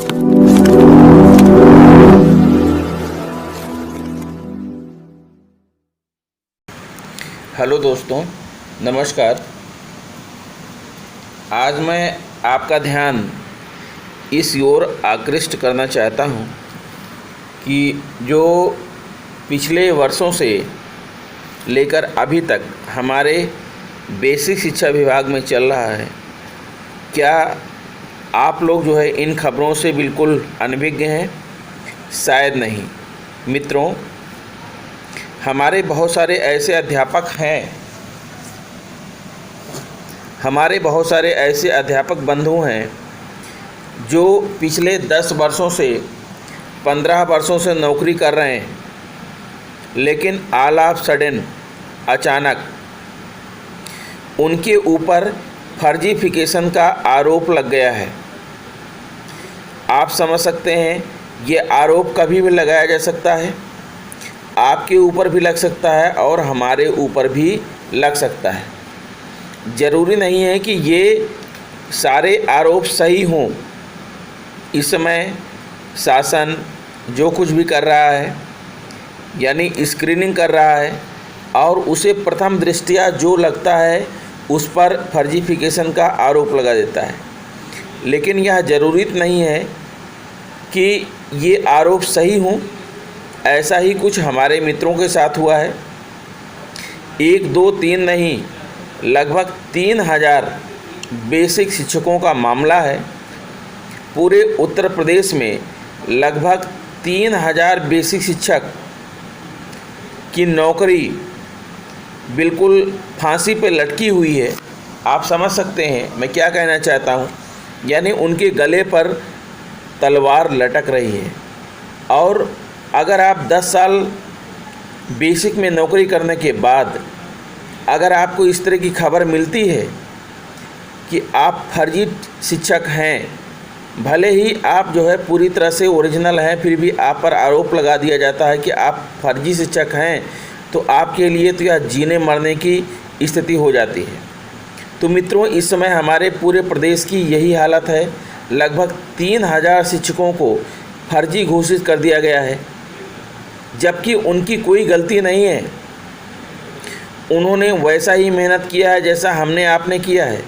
Hello दोस्तों, नमस्कार। आज मैं आपका ध्यान इस ओर आकृष्ट करना चाहता हूँ कि जो पिछले वर्षों से लेकर अभी तक हमारे बेसिक शिक्षा विभाग में चल रहा है, क्या आप लोग जो है इन खबरों से बिल्कुल अनभिज्ञ हैं? शायद नहीं। मित्रों, हमारे बहुत सारे ऐसे अध्यापक हैं, हमारे बहुत सारे ऐसे अध्यापक बंधु हैं जो पिछले 10 वर्षों से 15 वर्षों से नौकरी कर रहे हैं, लेकिन ऑल ऑफ सडन अचानक उनके ऊपर फर्जीफिकेशन का आरोप लग गया है। आप समझ सकते हैं, ये आरोप कभी भी लगाया जा सकता है, आपके ऊपर भी लग सकता है और हमारे ऊपर भी लग सकता है। ज़रूरी नहीं है कि ये सारे आरोप सही हों। इस समय शासन जो कुछ भी कर रहा है, यानी स्क्रीनिंग कर रहा है और उसे प्रथम दृष्टया जो लगता है उस पर फर्जीफिकेशन का आरोप लगा देता है। लेकिन यह ज़रूरी नहीं है कि ये आरोप सही हों। ऐसा ही कुछ हमारे मित्रों के साथ हुआ है। 1, 2, 3 नहीं, लगभग 3000 बेसिक शिक्षकों का मामला है। पूरे उत्तर प्रदेश में लगभग 3000 बेसिक शिक्षक की नौकरी बिल्कुल फांसी पे लटकी हुई है। आप समझ सकते हैं मैं क्या कहना चाहता हूँ, यानी उनके गले पर तलवार लटक रही है। और अगर आप 10 साल बेसिक में नौकरी करने के बाद अगर आपको इस तरह की खबर मिलती है कि आप फर्जी शिक्षक हैं, भले ही आप जो है पूरी तरह से ओरिजिनल हैं, फिर भी आप पर आरोप लगा दिया जाता है कि आप फर्जी शिक्षक हैं, तो आपके लिए तो यह जीने मरने की स्थिति हो जाती है। तो मित्रों, इस समय हमारे पूरे प्रदेश की यही हालत है। लगभग 3000 शिक्षकों को फर्जी घोषित कर दिया गया है, जबकि उनकी कोई गलती नहीं है। उन्होंने वैसा ही मेहनत किया है जैसा हमने आपने किया है,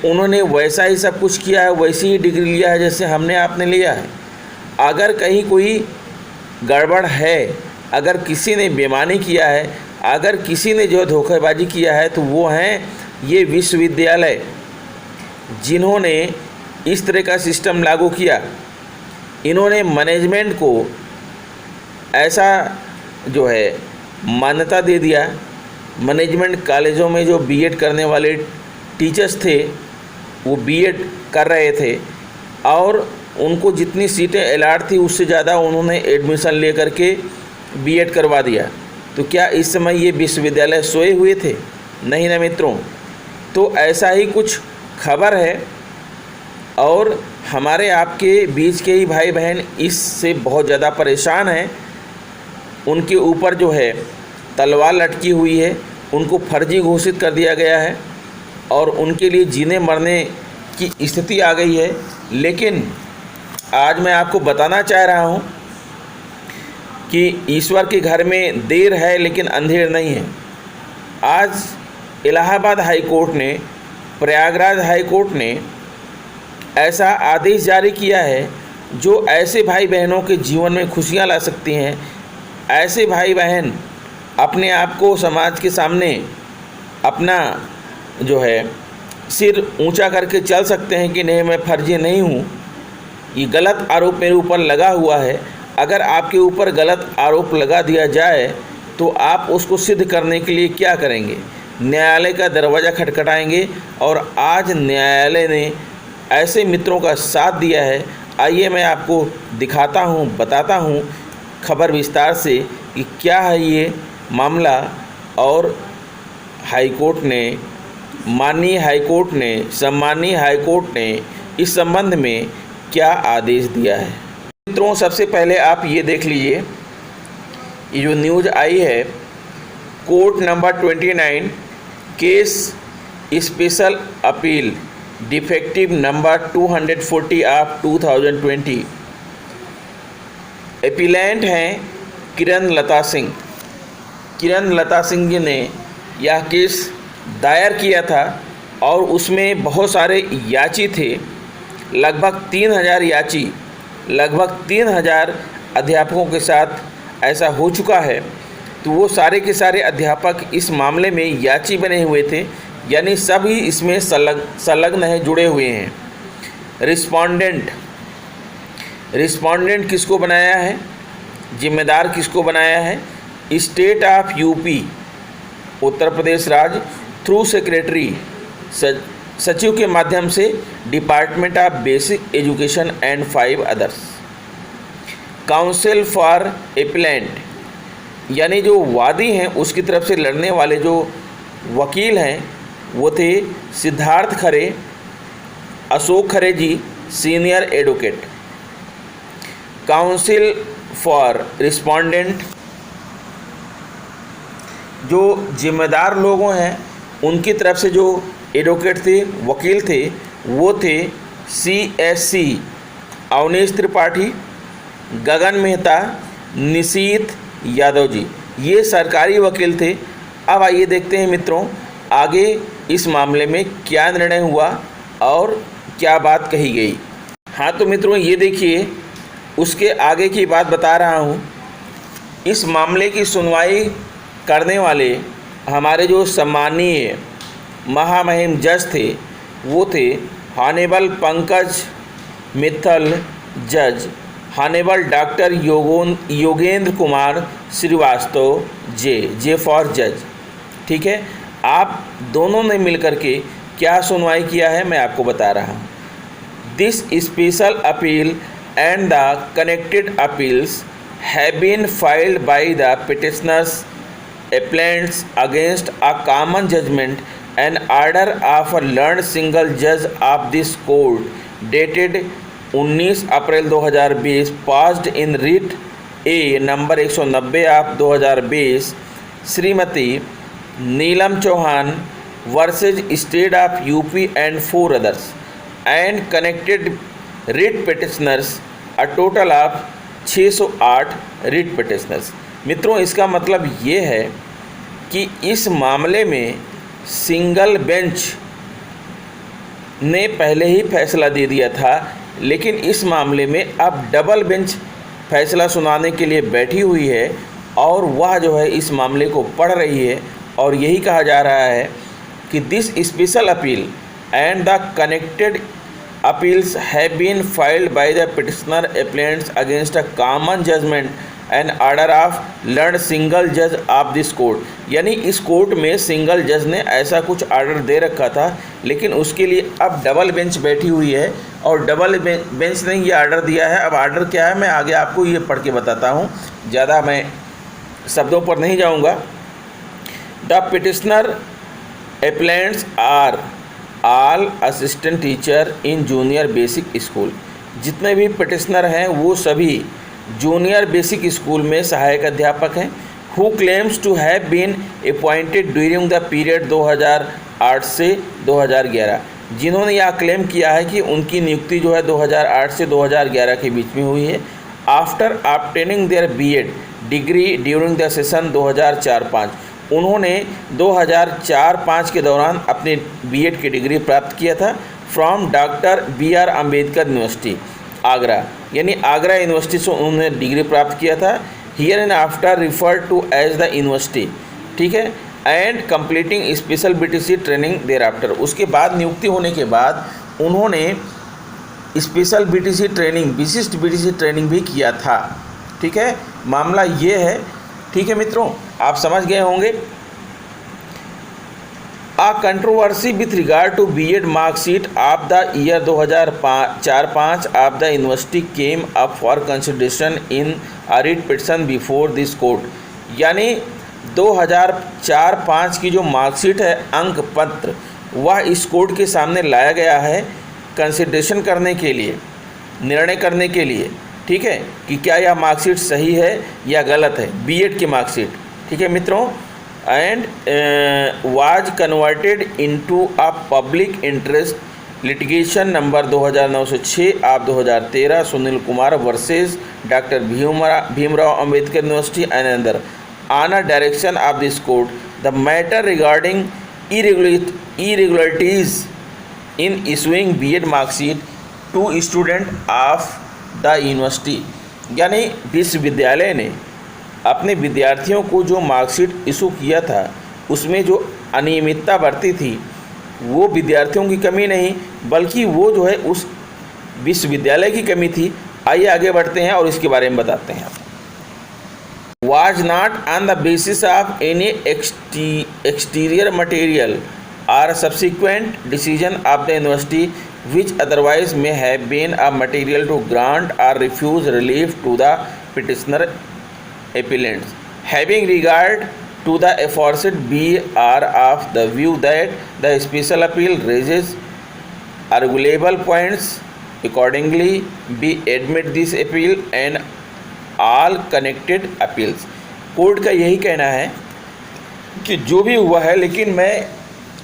उन्होंने वैसा ही सब कुछ किया है, वैसी ही डिग्री लिया है जैसे हमने आपने लिया है। अगर कहीं कोई गड़बड़ है, अगर किसी ने बेईमानी किया है, अगर किसी ने जो धोखेबाजी किया है, तो वो हैं ये विश्वविद्यालय, जिन्होंने इस तरह का सिस्टम लागू किया। इन्होंने मैनेजमेंट को ऐसा जो है मान्यता दे दिया। मैनेजमेंट कॉलेजों में जो बीएड करने वाले टीचर्स थे वो बीएड कर रहे थे और उनको जितनी सीटें अलॉट थी उससे ज़्यादा उन्होंने एडमिशन ले करके बीएड करवा दिया। तो क्या इस समय ये विश्वविद्यालय सोए हुए थे? नहीं ना मित्रों। तो ऐसा ही कुछ खबर है और हमारे आपके बीच के ही भाई बहन इससे बहुत ज़्यादा परेशान हैं। उनके ऊपर जो है तलवार लटकी हुई है, उनको फर्जी घोषित कर दिया गया है और उनके लिए जीने मरने की स्थिति आ गई है। लेकिन आज मैं आपको बताना चाह रहा हूँ कि ईश्वर के घर में देर है लेकिन अंधेर नहीं है। आज इलाहाबाद हाई कोर्ट ने, प्रयागराज हाई कोर्ट ने ऐसा आदेश जारी किया है जो ऐसे भाई बहनों के जीवन में खुशियाँ ला सकती हैं। ऐसे भाई बहन अपने आप को समाज के सामने अपना जो है सिर ऊंचा करके चल सकते हैं कि नहीं, मैं फर्जी नहीं हूँ, ये गलत आरोप मेरे ऊपर लगा हुआ है। अगर आपके ऊपर गलत आरोप लगा दिया जाए तो आप उसको सिद्ध करने के लिए क्या करेंगे? न्यायालय का दरवाज़ा खटखटाएंगे। और आज न्यायालय ने ऐसे मित्रों का साथ दिया है। आइए मैं आपको दिखाता हूँ, बताता हूँ खबर विस्तार से कि क्या है ये मामला और हाईकोर्ट ने, माननीय हाईकोर्ट ने, सम्मानीय हाईकोर्ट ने इस संबंध में क्या आदेश दिया है। मित्रों, सबसे पहले आप ये देख लीजिए, ये जो न्यूज़ आई है, court number 29 case special appeal defective number 240 of 2020। Appellant हैं किरण लता सिंह। किरण लता सिंह जी ने यह केस दायर किया था और उसमें बहुत सारे याची थे, लगभग 3000 याची, लगभग 3000 अध्यापकों के साथ ऐसा हो चुका है। तो वो सारे के सारे अध्यापक इस मामले में याची बने हुए थे, यानी सभी इसमें संलग्न है, जुड़े हुए हैं। रिस्पोंडेंट किसको बनाया है, जिम्मेदार किसको बनाया है? State of UP, Uttar Pradesh राज्य, थ्रू सेक्रेटरी, सचिव के माध्यम से department of basic education and 5 others. Council for appellant, यानी जो वादी हैं उसकी तरफ से लड़ने वाले जो वकील हैं वो थे Siddharth Khare, Ashok Khare ji, senior advocate. Counsel for respondent, जो जिम्मेदार लोगों हैं उनकी तरफ से जो एडवोकेट थे, वकील थे, वो थे CSC अवनीश त्रिपाठी, गगन मेहता, निशीत यादव जी, ये सरकारी वकील थे। अब आइए देखते हैं मित्रों आगे इस मामले में क्या निर्णय हुआ और क्या बात कही गई। हाँ तो मित्रों ये देखिए, उसके आगे की बात बता रहा हूँ। इस मामले की सुनवाई करने वाले हमारे जो सम्मानीय महामहिम जज थे वो थे हॉनेबल पंकज मित्तल जज, honourable doctor Yogendra Kumar Srivastava J for जज। ठीक है, आप दोनों ने मिलकर के क्या सुनवाई किया है मैं आपको बता रहा हूँ। This special appeal and the connected appeals have been filed by the petitioners appellants against a common judgment and order of a learned single judge of this court dated 19 April 2020 passed in writ A number 190 of 2020 Shrimati Neelam Chauhan versus state of UP and 4 others and connected writ petitioners, a total of 608 writ petitioners. मित्रों इसका मतलब ये है कि इस मामले में single bench ने पहले ही फैसला दे दिया था, लेकिन इस मामले में अब डबल बेंच फैसला सुनाने के लिए बैठी हुई है और वह जो है इस मामले को पढ़ रही है और यही कहा जा रहा है कि this special appeal and the connected appeals have been filed by the petitioner appellants against a common judgment and order of learned single जज ऑफ दिस कोर्ट। यानी इस कोर्ट में सिंगल जज ने ऐसा कुछ ऑर्डर दे रखा था, लेकिन उसके लिए अब डबल बेंच बैठी हुई है और डबल बेंच ने ये ऑर्डर दिया है। अब ऑर्डर क्या है मैं आगे आपको ये पढ़ के बताता हूँ, ज़्यादा मैं शब्दों पर नहीं जाऊँगा। The petitioner appellants are all assistant teacher in junior basic school. जितने भी पिटिशनर हैं वो सभी जूनियर बेसिक स्कूल में सहायक अध्यापक हैं। Who claims to have been appointed during the period 2008 से 2011, जिन्होंने यह क्लेम किया है कि उनकी नियुक्ति जो है 2008 से 2011 के बीच में हुई है। After obtaining their BEd degree during the session 2004-05, उन्होंने 2004-05 के दौरान अपने BEd की डिग्री प्राप्त किया था from doctor BR Ambedkar university Agra, यानी आगरा यूनिवर्सिटी से उन्होंने डिग्री प्राप्त किया था। Here and after referred to as the university, ठीक है, and completing special BTC training thereafter. उसके बाद नियुक्ति होने के बाद उन्होंने स्पेशल BTC ट्रेनिंग, विशिष्ट BTC ट्रेनिंग भी किया था। ठीक है, मामला ये है। ठीक है मित्रों, आप समझ गए होंगे। A controversy with regard to BEd mark sheet of the year 2004-05 of the university came up for consideration in a writ petition before this court। यानी 2004-05 की जो मार्कशीट है, अंक पत्र, वह इस कोर्ट के सामने लाया गया है कंसिडरेशन करने के लिए, निर्णय करने के लिए। ठीक है, कि क्या यह मार्कशीट सही है या गलत है, BEd की मार्कशीट। ठीक है मित्रों, and was converted into a public interest litigation number 2906 of 2013 Sunil Kumar versus doctor Bhimrao Ambedkar university and other on a direction of this court the matter regarding irregularities in issuing B.Ed marksheet to student of the university। यानी विश्वविद्यालय ने अपने विद्यार्थियों को जो marksheet issue किया था उसमें जो अनियमितता बरती थी वो विद्यार्थियों की कमी नहीं बल्कि वो जो है उस विश्वविद्यालय की कमी थी। आइए आगे बढ़ते हैं और इसके बारे में बताते हैं। Was not on the basis of any exterior material or subsequent decision of the university which otherwise may have been a material to grant or refuse relief to the petitioner appellants, having regard to the aforesaid we are of the view that the special appeal raises arguable points, accordingly we admit this appeal and all connected appeals. Court का यही कहना है कि जो भी हुआ है लेकिन मैं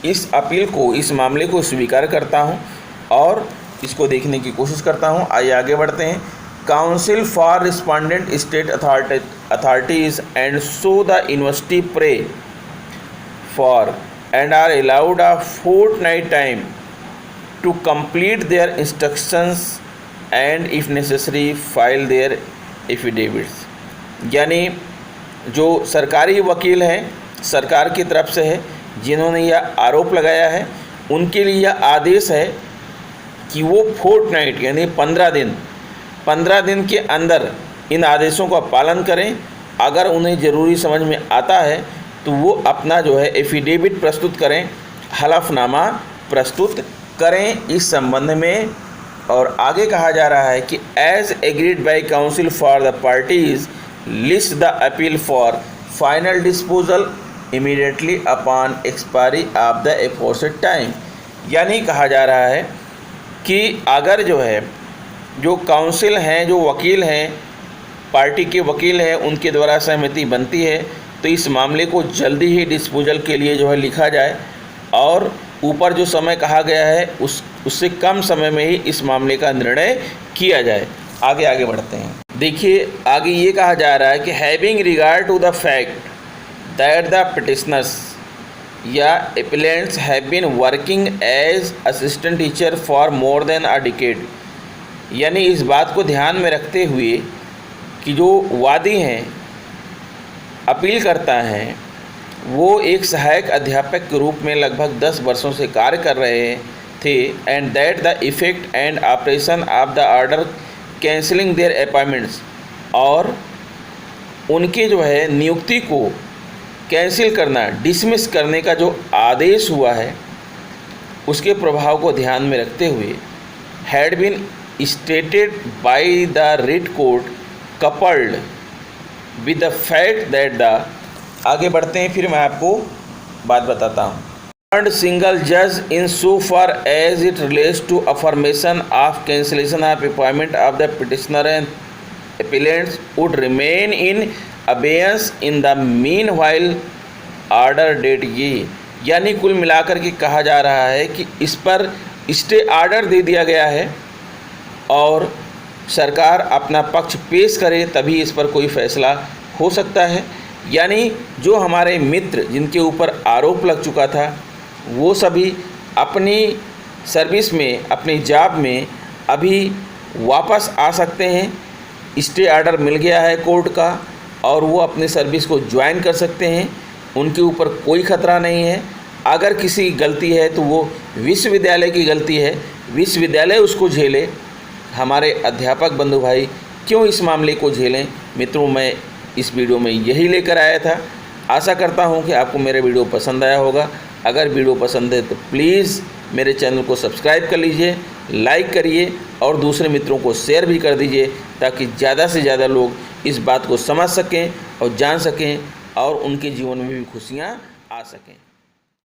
इस अपील को, इस मामले को स्वीकार करता हूं और इसको देखने की कोशिश करता हूं। आइए आगे बढ़ते हैं। Council for respondent state authorities and so the university pray for and are allowed a fortnight time to complete their instructions and if necessary file their affidavits. यानी जो सरकारी वकील हैं सरकार की तरफ से है जिन्होंने यह आरोप लगाया है उनके लिए यह आदेश है कि वो फोर्टनाइट यानी 15 दिन के अंदर इन आदेशों का पालन करें। अगर उन्हें ज़रूरी समझ में आता है तो वो अपना जो है एफिडेविट प्रस्तुत करें, हलफनामा प्रस्तुत करें इस संबंध में। और आगे कहा जा रहा है कि as agreed by council for the parties list the appeal for final disposal immediately upon expiry of the aforesaid time. यानी कहा जा रहा है कि अगर जो है जो काउंसिल हैं, जो वकील हैं, पार्टी के वकील हैं, उनके द्वारा सहमति बनती है तो इस मामले को जल्दी ही डिस्पोजल के लिए जो है लिखा जाए और ऊपर जो समय कहा गया है उससे कम समय में ही इस मामले का निर्णय किया जाए। आगे बढ़ते हैं। देखिए आगे ये कहा जा रहा है कि having regard to the fact that the petitioners या appellants have been working as assistant teacher for more than a decade. यानी इस बात को ध्यान में रखते हुए कि जो वादी हैं, अपील करता हैं, वो एक सहायक अध्यापक के रूप में लगभग 10 वर्षों से कार्य कर रहे थे and that the effect and operation of the order cancelling their appointments, और उनके जो है नियुक्ति को कैंसिल करना, डिसमिस करने का जो आदेश हुआ है उसके प्रभाव को ध्यान में रखते हुए had been stated by the writ court coupled with the fact that the. आगे बढ़ते हैं, फिर मैं आपको बात बताता हूँ। थर्ड सिंगल जज in so far as it relates to affirmation of cancellation of appointment of the petitioner and appellants would remain in abeyance in the meanwhile order date. ये यानी कुल मिलाकर के कहा जा रहा है कि इस पर स्टे ऑर्डर दे दिया गया है और सरकार अपना पक्ष पेश करे तभी इस पर कोई फैसला हो सकता है। यानी जो हमारे मित्र जिनके ऊपर आरोप लग चुका था वो सभी अपनी सर्विस में, अपनी जॉब में अभी वापस आ सकते हैं। स्टे ऑर्डर मिल गया है कोर्ट का और वो अपनी सर्विस को ज्वाइन कर सकते हैं, उनके ऊपर कोई ख़तरा नहीं है। अगर किसी गलती है तो वो विश्वविद्यालय की गलती है, विश्वविद्यालय उसको झेले। हमारे अध्यापक बंधु भाई क्यों इस मामले को झेलें। मित्रों, मैं इस वीडियो में यही लेकर आया था। आशा करता हूं कि आपको मेरा वीडियो पसंद आया होगा। अगर वीडियो पसंद है तो प्लीज़ मेरे चैनल को सब्सक्राइब कर लीजिए, लाइक करिए और दूसरे मित्रों को शेयर भी कर दीजिए ताकि ज़्यादा से ज़्यादा लोग इस बात को समझ सकें और जान सकें और उनके जीवन में भी खुशियाँ आ सकें।